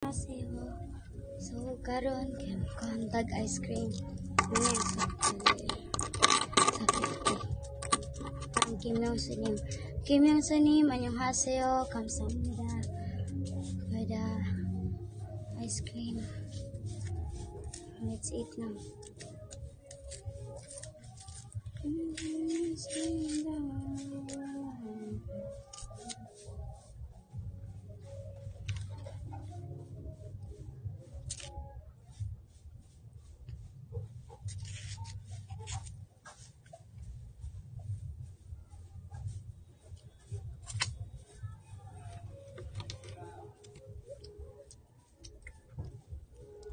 An녕하세요. So karon kay kontag ice cream. Ano sa 50. Ang Kim Yong Sunim, 안녕하세요. 감사합니다. For the ice cream. Let's eat now.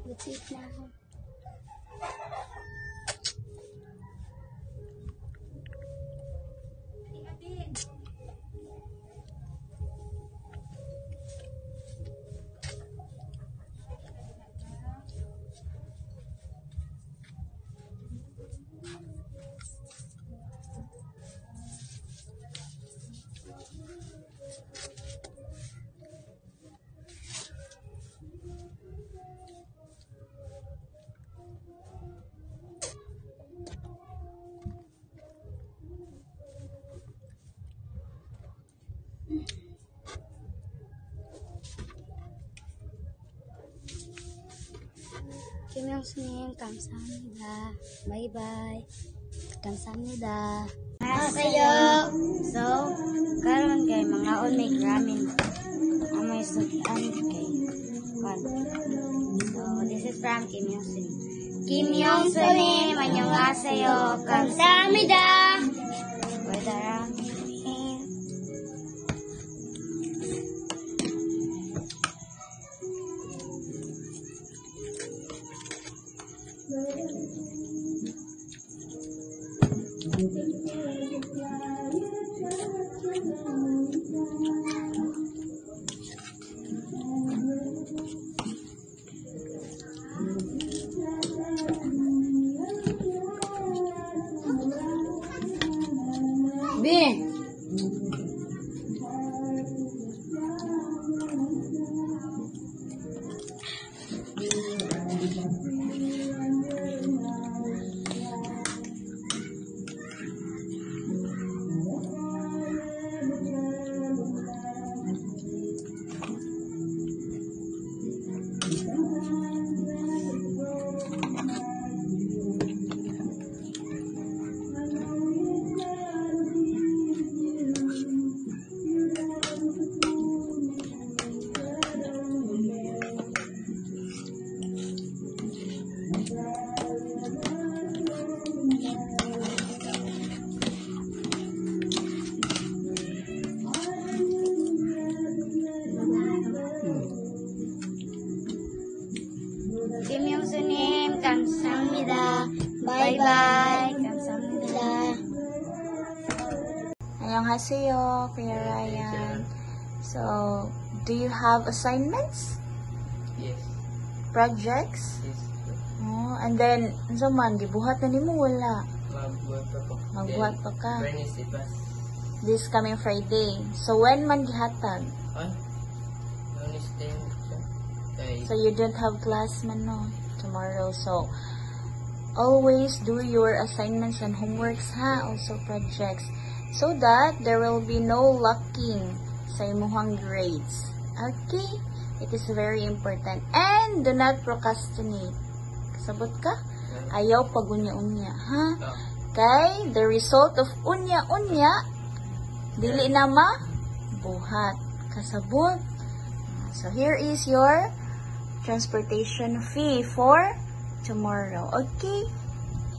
Let's eat now. Kim Yong Sunim, 감사합니다. Bye bye. 감사합니다. Hasayo. So, karon kay mga may ramen. Amoy sudan kay kwan. So, this is from Kim Yong Sunim. Kim Yong Sunim, 안녕하세요. 감사합니다. For the ramen. B. Kim Yong Sunim, 감사합니다. Bye bye. 감사합니다. Annyeonghaseyo, Kuya Ryan. So, do you have assignments? Yes. Projects? Yes. Oh, and then, unsa man gibuhat na nimo wala? Magbuhat pa po. Magbuhat pa ka. Wednesday pas. This coming Friday. So, when man gihatag? Ay? Wednesday siya. Kay So, you don't have class man no tomorrow. So, always do your assignments and homeworks ha, also projects. So that there will be no lacking sa imuhang grades. Okay? It is very important. And do not procrastinate. Kasabot ka? Ayaw pag unya-unya, ha? Kay the result of unya-unya, dili na buhat. Kasabot. So here is your transportation fee for tomorrow. Okay?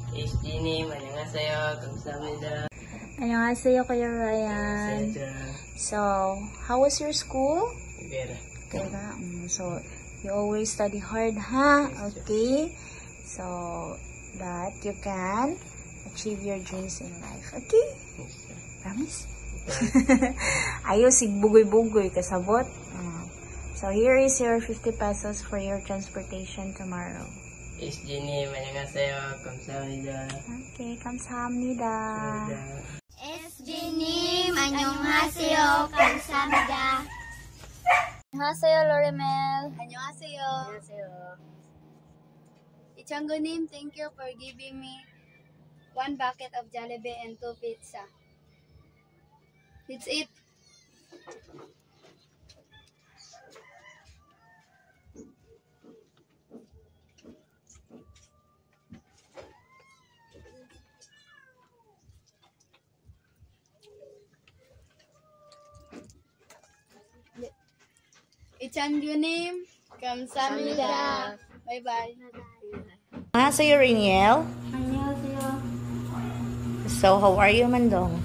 SG님, 안녕하세요. 감사합니다. Annyeonghaseyo, Kuya Ryan. So, how was your school? Vera. Okay ba? So, you always study hard, ha? Okay? So, that you can achieve your dreams in life. Okay? Promise? Ayaw sigbugoy-bugoy, kasabot. So, here is your 50 pesos for your transportation tomorrow. SG님, 안녕하세요. 감사합니다. Okay, 감사합니다. SG님, 안녕하세요. 감사합니다. Annyeonghaseyo, Lorimel. 안녕하세요. Ichangunim, thank you for giving me 1 bucket of Jollibee and 2 pizza. It's it. Ichangunim, 감사합니다. Bye bye. Annyeonghaseyo, Rainiel. 안녕하세요. So, how are you, Mandong?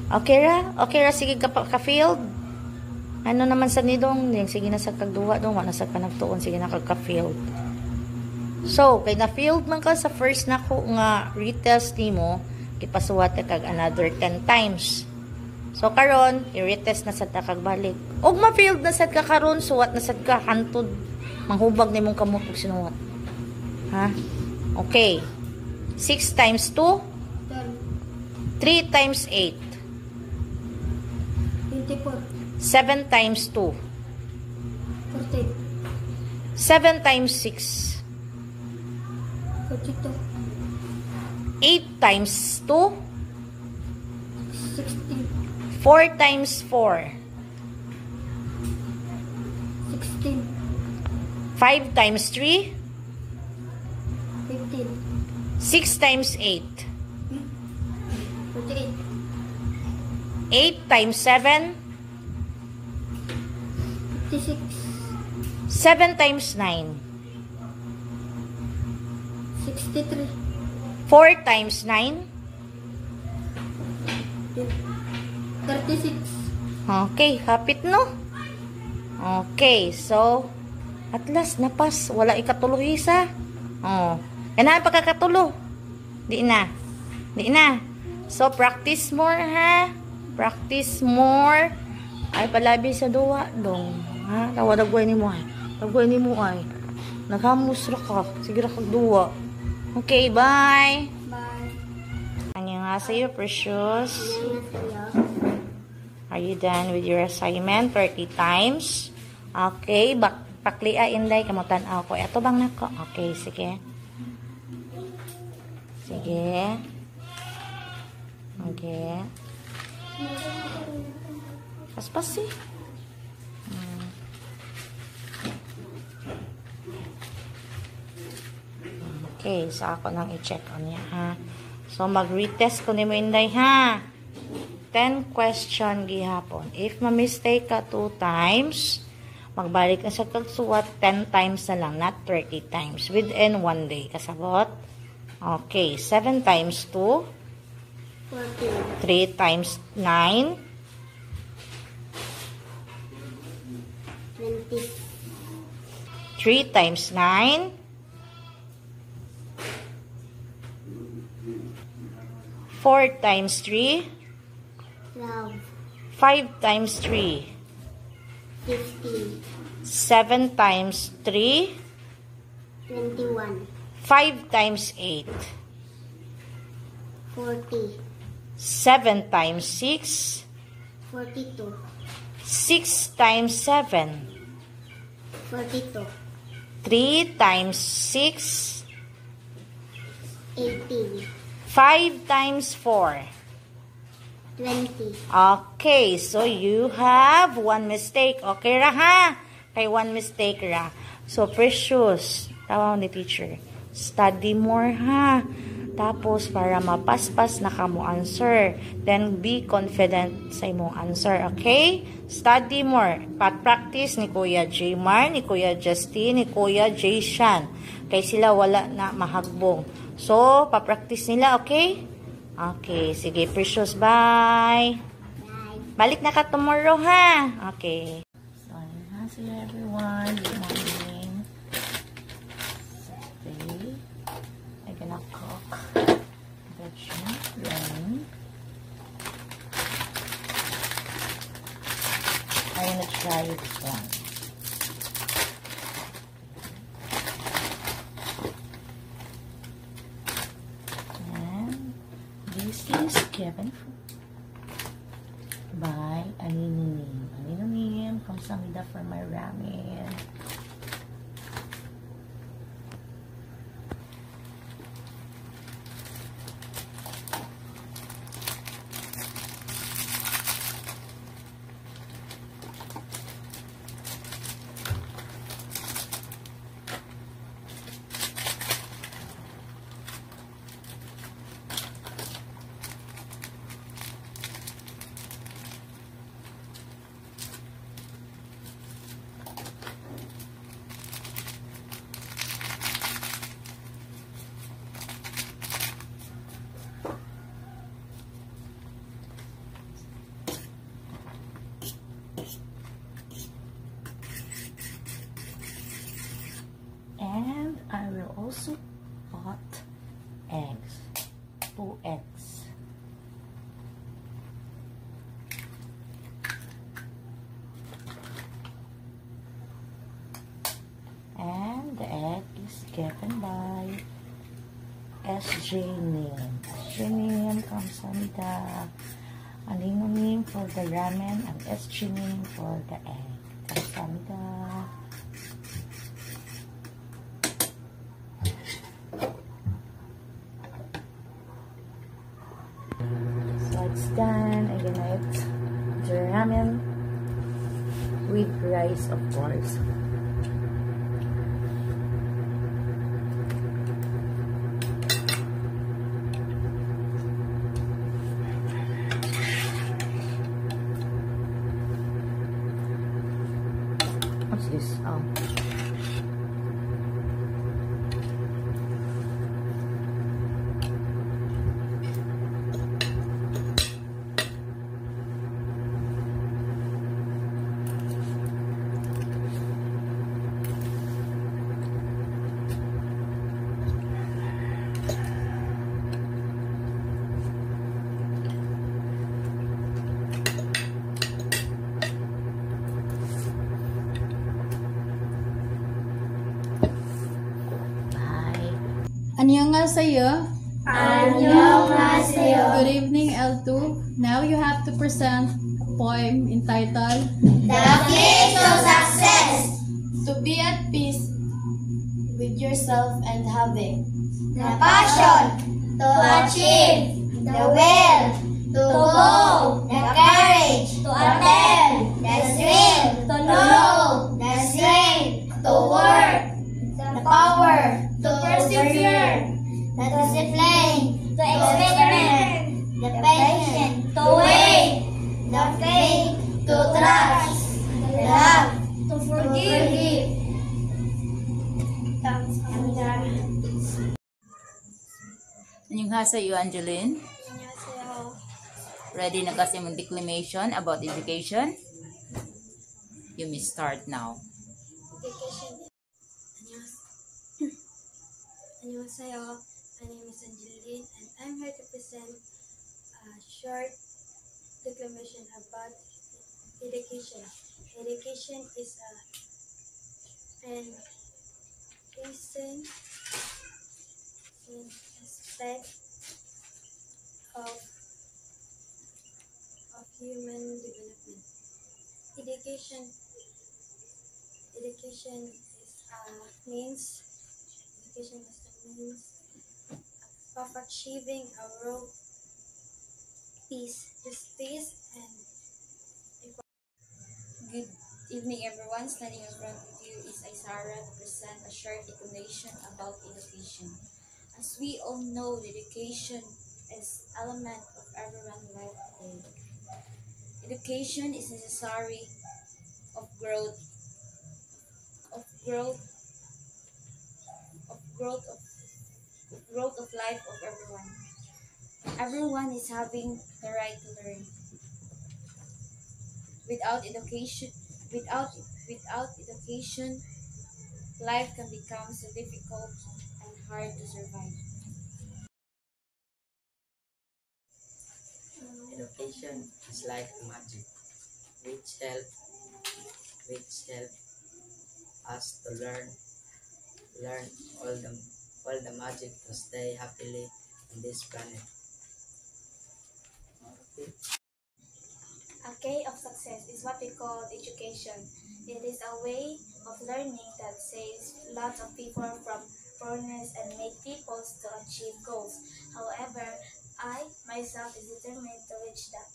Okay ra? Okay ra, sige ka-field? Ano naman sa nidong? Sige na sa kagduwa dong, wala sa kanagtuon, sige na kagka-field. So, kay na-field man ka sa first na ko nga retest nimo, ipasuwat kag another 10 times. So, karon i-retest na sad kag balik. Og ma-field na sad ka karon, suwat na sad ka hantod. Manghubag nimong kamot og sinuwat. Ha? Okay. 6 times 2, 3 times 8. 24, 7 times 2. 14, 7 times 6. 42, 8 times 2. 16, 4 times 4. 16, 5 times 3. 15, 6 times 8. 48, 8 times 7. 56, 7 times 9. 63, 4 times 9. 36, Okay, hapit no? Okay, so at last napas, wala ikatulo isa. Oh, yan pagkakatulo. Di na. Di na. So practice more ha. Practice more. Ay palabi sa duwa dong. Ha? Tawa dagway ni mo ay. Dagway ni mo ay. Naghamus ra ka. Sige ra kag duwa. Okay, bye. bye. Annyeonghaseyo, precious. 안녕하세요. Are you done with your assignment? 30 times. Okay. Paklia inday. Kamutan ako. Ito bang nako? Okay. Sige. Sige. Okay. Paspas eh. Okay. So, ako nang i-check on niya, ha? So, mag-retest ko ni mo inday, ha? 10 question gihapon. If ma-mistake ka 2 times, magbalik na sa kagsuwat 10 times na lang, not 30 times. Within 1 day. Kasabot? Okay. 7 times 2. 14, 3 times 9. 20, 3 times 9. 4 times 3. 12, 5 times 3. 15, 7 times 3. 21, 5 times 8. 40, 7 times 6. 42, 6 times 7. 42, 3 times 6. 18, 5 times 4. 20, Okay, so you have 1 mistake. Okay ra ha? Kay 1 mistake ra. So, precious. Tawag ni teacher. Study more ha. Tapos, para mapaspas na ka mo answer. Then, be confident sa imong answer. Okay? Study more. Pat-practice ni Kuya J. Mar, ni Kuya Justin, ni Kuya J. Shan. Kay sila wala na mahagbong. So, pa-practice nila. Okay? Okay. Sige, precious. Bye. Balik na ka tomorrow, ha? Okay. So, hello everyone. Good morning. Today, I'm gonna cook vegetarian. I'm gonna try this one. And this is given by Alinonim. Alinonim comes kamsamida for my ramen. And I will also put eggs, 2 eggs. And the egg is given by SJ Nim. SJ Nim kamsamida. Alingo Nim for the ramen and SJ Nim for the egg. Kamsamida. So it's done. I'm gonna eat the ramen with rice, of course. What's this? Oh. Annyeonghaseyo. Annyeonghaseyo. Good evening, L2. Now you have to present a poem entitled The Keys to Success. To be at peace with yourself and having The passion to achieve, the will to go, the courage to attempt, the skill to know, the strength to work, the power to persevere, the discipline to experiment, the patience to wait, the faith to trust, the love to forgive. Annyeonghaseyo, Angeline. Ready na kasi mong declamation about education? You may start now. Annyeonghaseyo, my name is Angeline and I'm here to present a short declamation about education. Education is an aspect of human development. Education is a means of achieving a world peace, justice, and equality. Good evening, everyone. Standing in front of you is Isara to present a short declamation about education. As we all know, education is element of everyone's life today. Education is necessary of growth of life of everyone. Everyone is having the right to learn. Without education, life can become so difficult and hard to survive. Education is like magic, which help us to learn all the magic to stay happily on this planet. A key of success is what we call education. It is a way of learning that saves lots of people from poorness and make people to achieve goals. However, I myself is determined to reach that.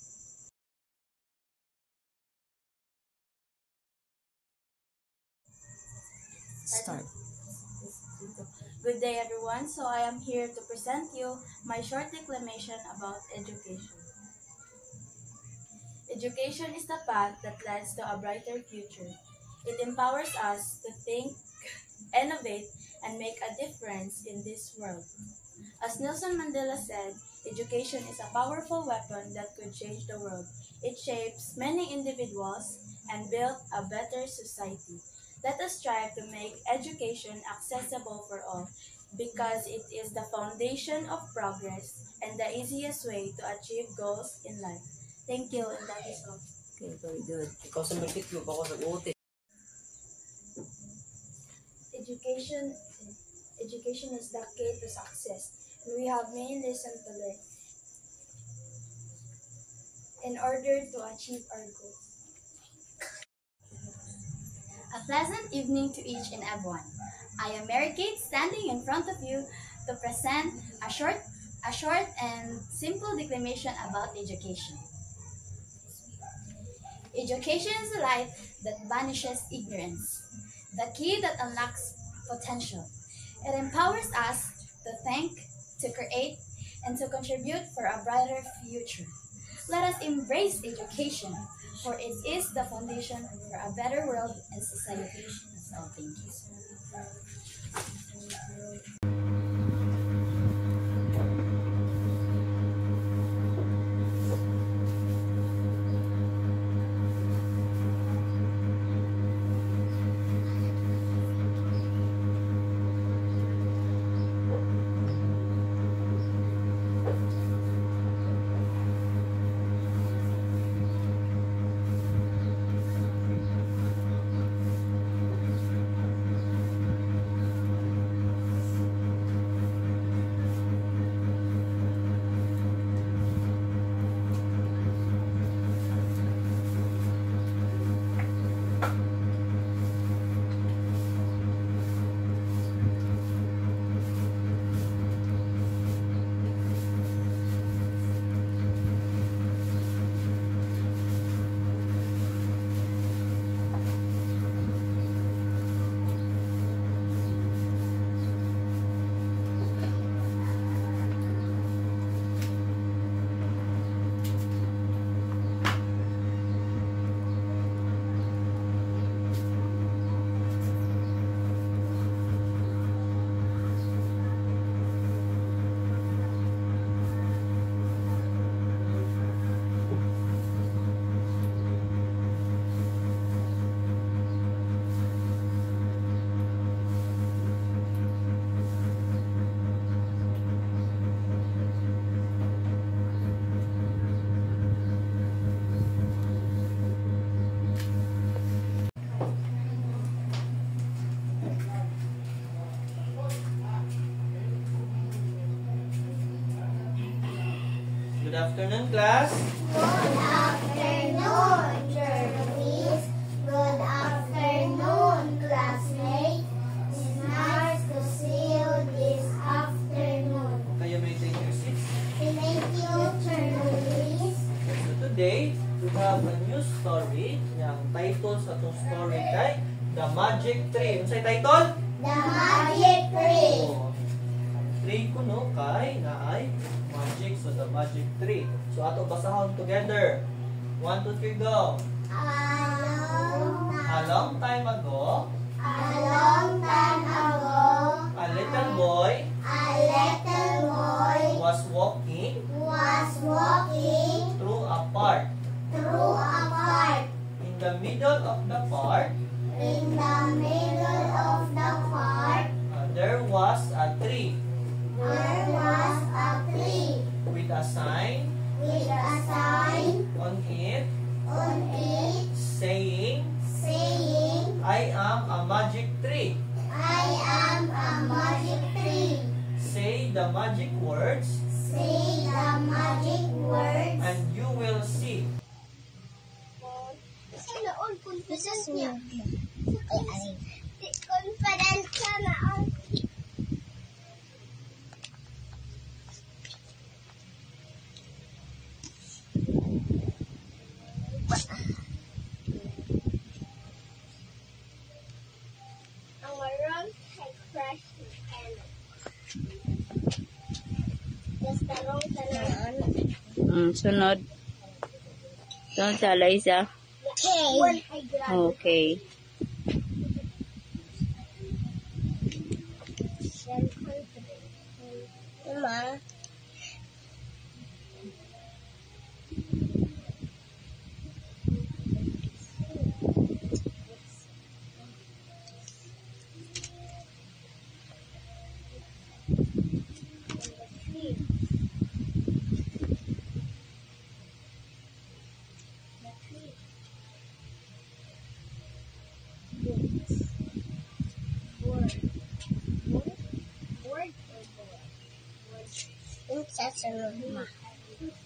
Start. Good day, everyone. So I am here to present you my short declamation about education. Education is the path that leads to a brighter future. It empowers us to think, innovate, and make a difference in this world. As Nelson Mandela said, education is a powerful weapon that could change the world. It shapes many individuals and builds a better society. Let us strive to make education accessible for all because it is the foundation of progress and the easiest way to achieve goals in life. Thank you, and that is all. Okay, very good. Ikaw sa multitude, ako sa uti. Education is the key to success. We have many lessons to learn in order to achieve our goals. A pleasant evening to each and everyone. I am Mary Kate, standing in front of you to present a short and simple declamation about education. Education is the light that banishes ignorance, the key that unlocks potential. It empowers us to think, to create, and to contribute for a brighter future. Let us embrace education, for it is the foundation for a better world and society. That's all. Thank you. Good afternoon, class. Good afternoon, Jervis. Good afternoon, classmates. It's nice to see you this afternoon. Kayo may take your seats. Thank you, Jervis. So today, we have a new story. Yung title sa itong story kay The Magic Tree. Ano sa'yo title? The Magic Tree. Oh, ang tree ko no kay na ay magic. So the magic tree. So ato basahon together. 1, 2, 3, go. A long time ago, a little boy was walking through a park. In the middle of the park, there was a tree with a sign on it saying, I am a magic tree. Say the magic words and you will see. Sinoon ko This is new. Confident ka na. Ang maroon ay crush and just tarong tanan. Sunod. Sunod sa Eliza. Okay. Mama.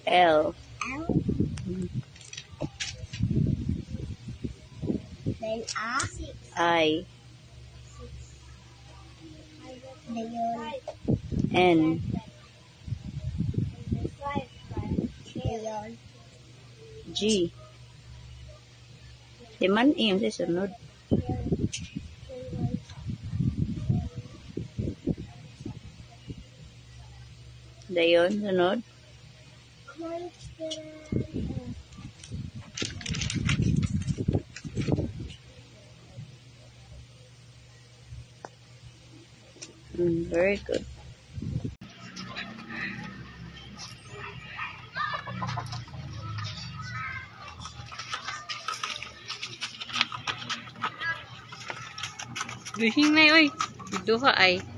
L. Then I. Then N. G. Di man iyong sisunod. Dayon, sunod. Very good. Gushing na oy. Duha ay.